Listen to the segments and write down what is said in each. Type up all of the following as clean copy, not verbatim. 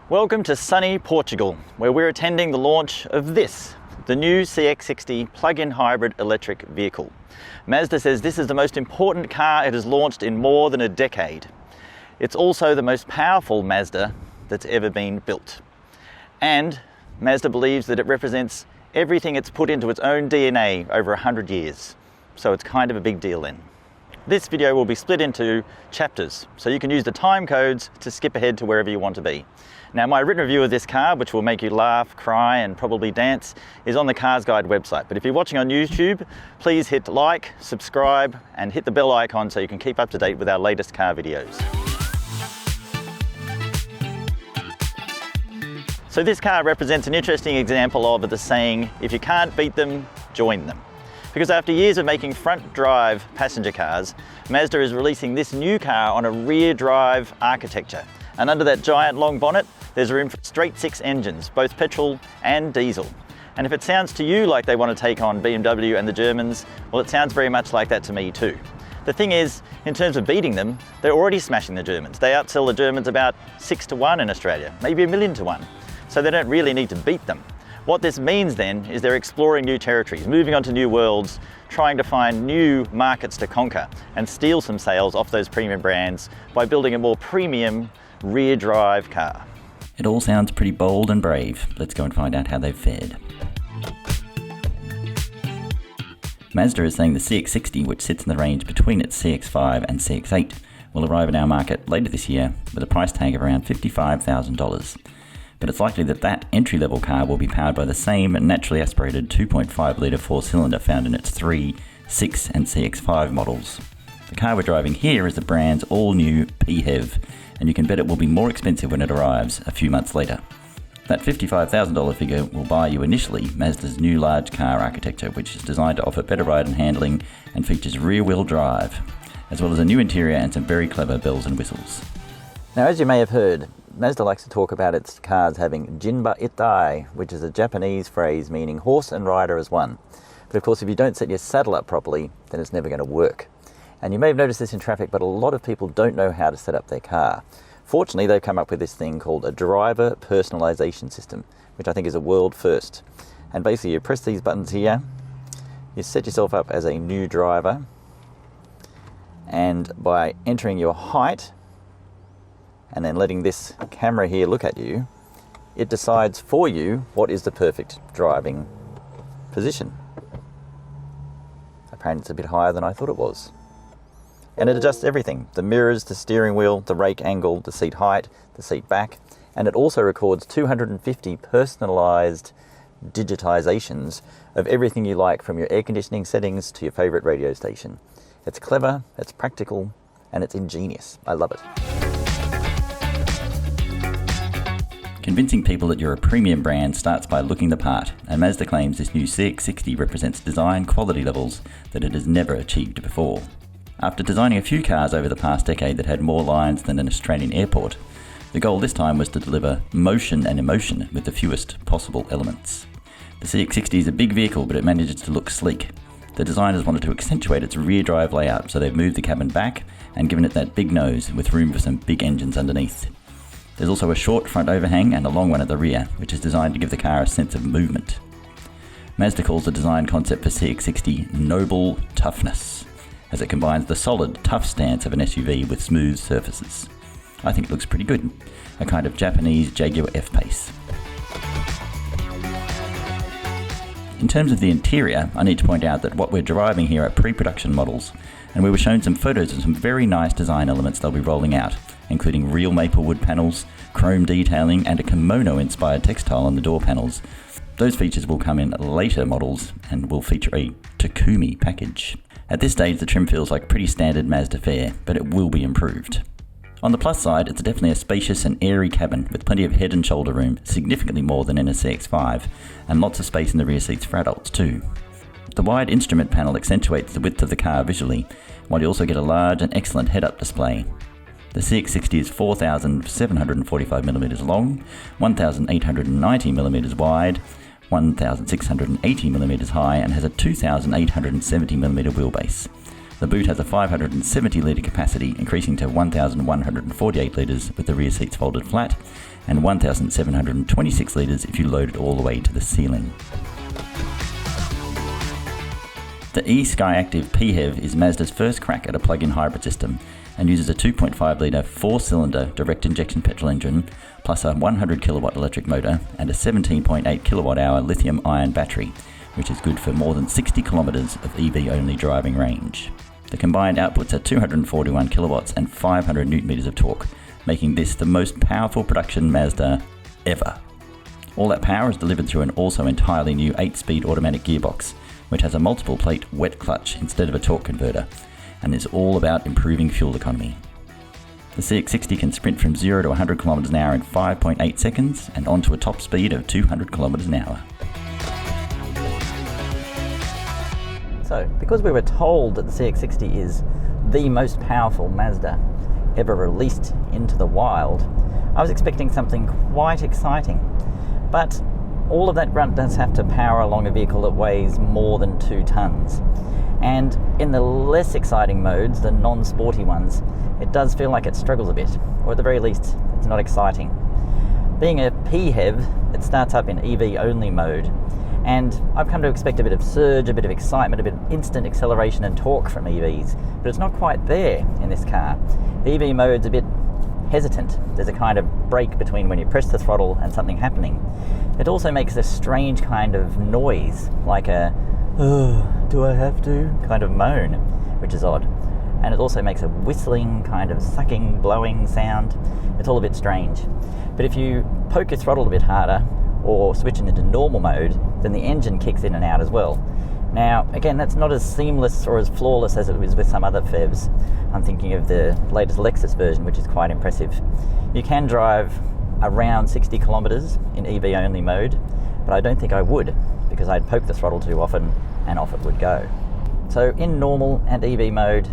Welcome to sunny Portugal, where we're attending the launch of this, the new CX-60 plug-in hybrid electric vehicle. Mazda says this is the most important car it has launched in more than a decade. It's also the most powerful Mazda that's ever been built. And Mazda believes that it represents everything it's put into its own DNA over 100 years. So it's kind of a big deal then. This video will be split into chapters, so you can use the time codes to skip ahead to wherever you want to be. Now, my written review of this car, which will make you laugh, cry, and probably dance, is on the CarsGuide website. But if you're watching on YouTube, please hit like, subscribe, and hit the bell icon so you can keep up to date with our latest car videos. So this car represents an interesting example of the saying, if you can't beat them, join them. Because after years of making front drive passenger cars, Mazda is releasing this new car on a rear drive architecture. And under that giant long bonnet, there's room for straight six engines, both petrol and diesel. And if it sounds to you like they want to take on BMW and the Germans, well, it sounds very much like that to me too. The thing is, in terms of beating them, they're already smashing the Germans. They outsell the Germans about 6 to 1 in Australia, maybe 1,000,000 to 1. So they don't really need to beat them. What this means then is they're exploring new territories, moving on to new worlds, trying to find new markets to conquer and steal some sales off those premium brands by building a more premium rear drive car. It all sounds pretty bold and brave. Let's go and find out how they've fared. Mazda is saying the CX-60, which sits in the range between its CX-5 and CX-8, will arrive in our market later this year with a price tag of around $55,000. But it's likely that that entry-level car will be powered by the same naturally aspirated 2.5-litre four-cylinder found in its 3, 6 and CX-5 models. The car we're driving here is the brand's all-new PHEV, and you can bet it will be more expensive when it arrives a few months later. That $55,000 figure will buy you initially Mazda's new large car architecture, which is designed to offer better ride and handling and features rear-wheel drive, as well as a new interior and some very clever bells and whistles. Now, as you may have heard, Mazda likes to talk about its cars having jinba itai, which is a Japanese phrase meaning horse and rider as one. But of course, if you don't set your saddle up properly, then it's never going to work. And you may have noticed this in traffic, but a lot of people don't know how to set up their car. Fortunately, they've come up with this thing called a driver personalization system, which I think is a world first. And basically, you press these buttons here, you set yourself up as a new driver, and by entering your height, and then letting this camera here look at you, it decides for you what is the perfect driving position. Apparently it's a bit higher than I thought it was. And it adjusts everything, the mirrors, the steering wheel, the rake angle, the seat height, the seat back, and it also records 250 personalised digitizations of everything you like, from your air conditioning settings to your favourite radio station. It's clever, it's practical, and it's ingenious. I love it. Convincing people that you're a premium brand starts by looking the part, and Mazda claims this new CX-60 represents design quality levels that it has never achieved before. After designing a few cars over the past decade that had more lines than an Australian airport, the goal this time was to deliver motion and emotion with the fewest possible elements. The CX-60 is a big vehicle, but it manages to look sleek. The designers wanted to accentuate its rear drive layout, so they've moved the cabin back and given it that big nose with room for some big engines underneath. There's also a short front overhang and a long one at the rear, which is designed to give the car a sense of movement. Mazda calls the design concept for CX-60 Noble Toughness, as it combines the solid, tough stance of an SUV with smooth surfaces. I think it looks pretty good, a kind of Japanese Jaguar F-Pace. In terms of the interior, I need to point out that what we're driving here are pre-production models, and we were shown some photos of some very nice design elements they'll be rolling out, including real maple wood panels, chrome detailing, and a kimono-inspired textile on the door panels. Those features will come in later models and will feature a Takumi package. At this stage, the trim feels like pretty standard Mazda fare, but it will be improved. On the plus side, it's definitely a spacious and airy cabin with plenty of head and shoulder room, significantly more than in a CX-5, and lots of space in the rear seats for adults too. The wide instrument panel accentuates the width of the car visually, while you also get a large and excellent head-up display. The CX-60 is 4,745mm long, 1,890mm wide, 1,680mm high, and has a 2,870mm wheelbase. The boot has a 570 litre capacity, increasing to 1,148 litres with the rear seats folded flat, and 1,726 litres if you load it all the way to the ceiling. The eSkyActiv PHEV is Mazda's first crack at a plug-in hybrid system and uses a 2.5 litre 4-cylinder direct injection petrol engine plus a 100 kilowatt electric motor and a 17.8 kilowatt hour lithium ion battery, which is good for more than 60 kilometres of EV-only driving range. The combined outputs are 241 kilowatts and 500 newton meters of torque, making this the most powerful production Mazda ever. All that power is delivered through an also entirely new 8-speed automatic gearbox, which has a multiple plate wet clutch instead of a torque converter, and is all about improving fuel economy. The CX-60 can sprint from 0 to 100 km an hour in 5.8 seconds and onto a top speed of 200 km an hour. So, because we were told that the CX-60 is the most powerful Mazda ever released into the wild, I was expecting something quite exciting. But all of that grunt does have to power along a vehicle that weighs more than 2 tons. And in the less exciting modes, the non-sporty ones, it does feel like it struggles a bit, or at the very least, it's not exciting. Being a PHEV, it starts up in EV-only mode, and I've come to expect a bit of surge, a bit of excitement, a bit of instant acceleration and torque from EVs, but it's not quite there in this car. The EV mode's a bit hesitant. There's a kind of break between when you press the throttle and something happening. It also makes a strange kind of noise, like a, oh, do I have to? Kind of moan, which is odd. And it also makes a whistling, kind of sucking, blowing sound. It's all a bit strange. But if you poke your throttle a bit harder, or switch it into normal mode, then the engine kicks in and out as well. Now, again, that's not as seamless or as flawless as it was with some other PHEVs. I'm thinking of the latest Lexus version, which is quite impressive. You can drive around 60 kilometers in EV-only mode, but I don't think I would, because I'd poke the throttle too often and off it would go. So in normal and EV mode,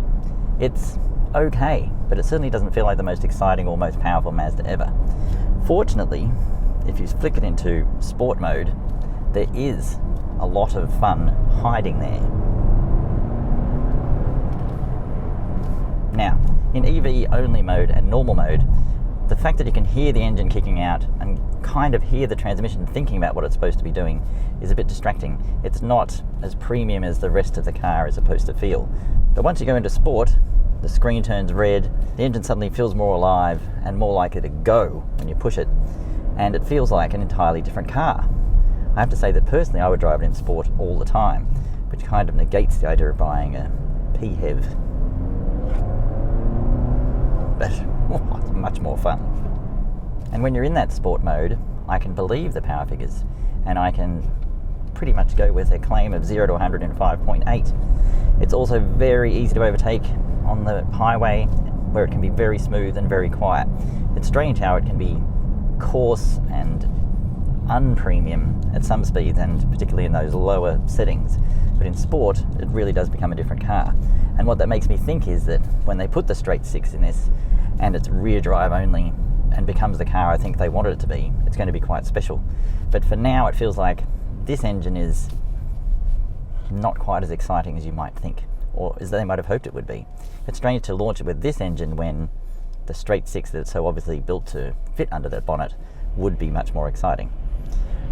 it's okay, but it certainly doesn't feel like the most exciting or most powerful Mazda ever. Fortunately, if you flick it into sport mode, there is a lot of fun hiding there. Now, in EV only mode and normal mode, the fact that you can hear the engine kicking out and kind of hear the transmission thinking about what it's supposed to be doing is a bit distracting. It's not as premium as the rest of the car is supposed to feel. But once you go into sport, the screen turns red, the engine suddenly feels more alive and more likely to go when you push it, and it feels like an entirely different car. I have to say that personally I would drive it in sport all the time, which kind of negates the idea of buying a PHEV. But it's much more fun. And when you're in that sport mode, I can believe the power figures, and I can pretty much go with a claim of 0 to 100 in 5.8. It's also very easy to overtake on the highway, where it can be very smooth and very quiet. It's strange how it can be coarse and unpremium at some speeds, and particularly in those lower settings. But in sport, it really does become a different car. And what that makes me think is that when they put the straight six in this, and it's rear drive only, and becomes the car I think they wanted it to be, it's going to be quite special. But for now, it feels like this engine is not quite as exciting as you might think, or as they might have hoped it would be. It's strange to launch it with this engine when the straight six that's so obviously built to fit under that bonnet would be much more exciting.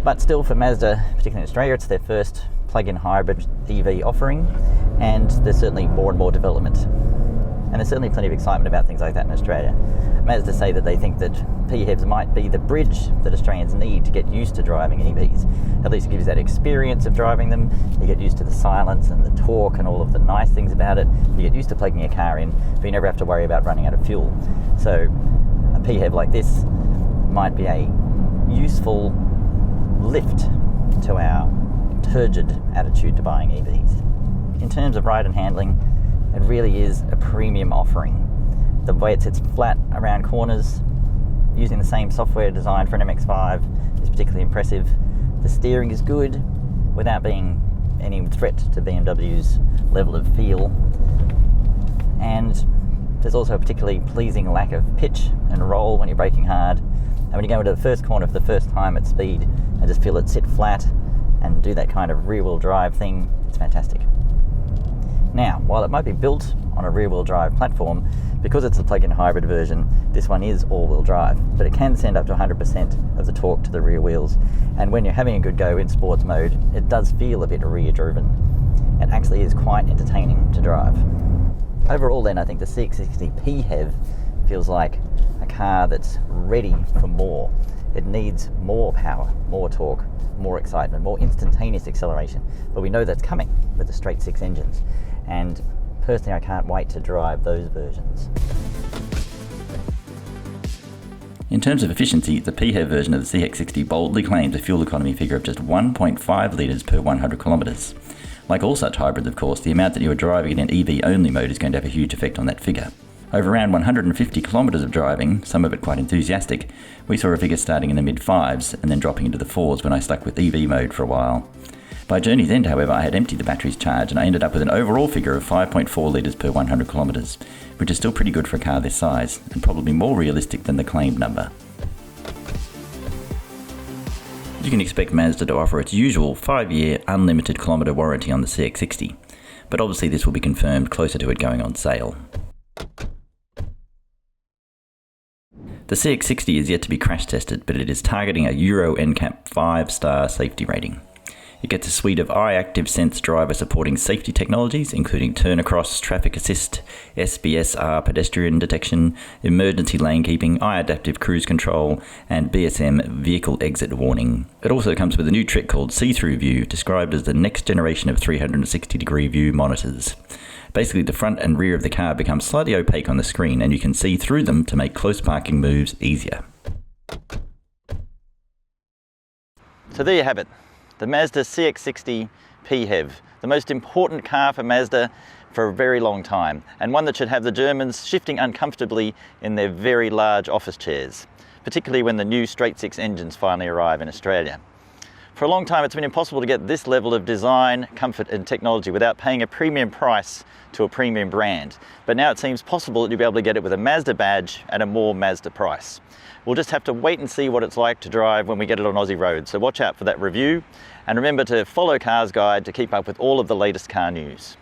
But still, for Mazda, particularly in Australia, it's their first plug-in hybrid EV offering, and there's certainly more and more development. And there's certainly plenty of excitement about things like that in Australia. Mazda say that they think that PHEVs might be the bridge that Australians need to get used to driving EVs. At least it gives you that experience of driving them. You get used to the silence and the torque and all of the nice things about it. You get used to plugging your car in, but you never have to worry about running out of fuel. So a PHEV like this might be a useful lift to our turgid attitude to buying EVs. In terms of ride and handling, it really is a premium offering. The way it sits flat around corners, using the same software designed for an MX-5, is particularly impressive. The steering is good, without being any threat to BMW's level of feel. And there's also a particularly pleasing lack of pitch and roll when you're braking hard. And when you go into the first corner for the first time at speed, and just feel it sit flat and do that kind of rear-wheel drive thing, it's fantastic. Now, while it might be built on a rear-wheel drive platform, because it's a plug-in hybrid version, this one is all-wheel drive, but it can send up to 100% of the torque to the rear wheels. And when you're having a good go in sports mode, it does feel a bit rear-driven. It actually is quite entertaining to drive. Overall then, I think the CX-60 PHEV feels like a car that's ready for more. It needs more power, more torque, more excitement, more instantaneous acceleration. But we know that's coming with the straight six engines. And personally, I can't wait to drive those versions. In terms of efficiency, the PHEV version of the CX-60 boldly claims a fuel economy figure of just 1.5 litres per 100 kilometres. Like all such hybrids, of course, the amount that you are driving in an EV-only mode is going to have a huge effect on that figure. Over around 150 kilometres of driving, some of it quite enthusiastic, we saw a figure starting in the mid-5s and then dropping into the 4s when I stuck with EV mode for a while. By journey's end, however, I had emptied the battery's charge and I ended up with an overall figure of 5.4 litres per 100 kilometres, which is still pretty good for a car this size, and probably more realistic than the claimed number. You can expect Mazda to offer its usual 5-year unlimited kilometre warranty on the CX-60, but obviously this will be confirmed closer to it going on sale. The CX-60 is yet to be crash tested, but it is targeting a Euro NCAP 5-star safety rating. It gets a suite of eye-active sense driver supporting safety technologies, including turn-across, traffic assist, SBSR pedestrian detection, emergency lane keeping, eye-adaptive cruise control, and BSM vehicle exit warning. It also comes with a new trick called see-through view, described as the next generation of 360-degree view monitors. Basically, the front and rear of the car become slightly opaque on the screen, and you can see through them to make close parking moves easier. So there you have it. The Mazda CX-60 PHEV, the most important car for Mazda for a very long time, and one that should have the Germans shifting uncomfortably in their very large office chairs, particularly when the new straight six engines finally arrive in Australia. For a long time, it's been impossible to get this level of design, comfort and technology without paying a premium price to a premium brand. But now it seems possible that you'll be able to get it with a Mazda badge at a more Mazda price. We'll just have to wait and see what it's like to drive when we get it on Aussie roads. So watch out for that review. And remember to follow CarsGuide to keep up with all of the latest car news.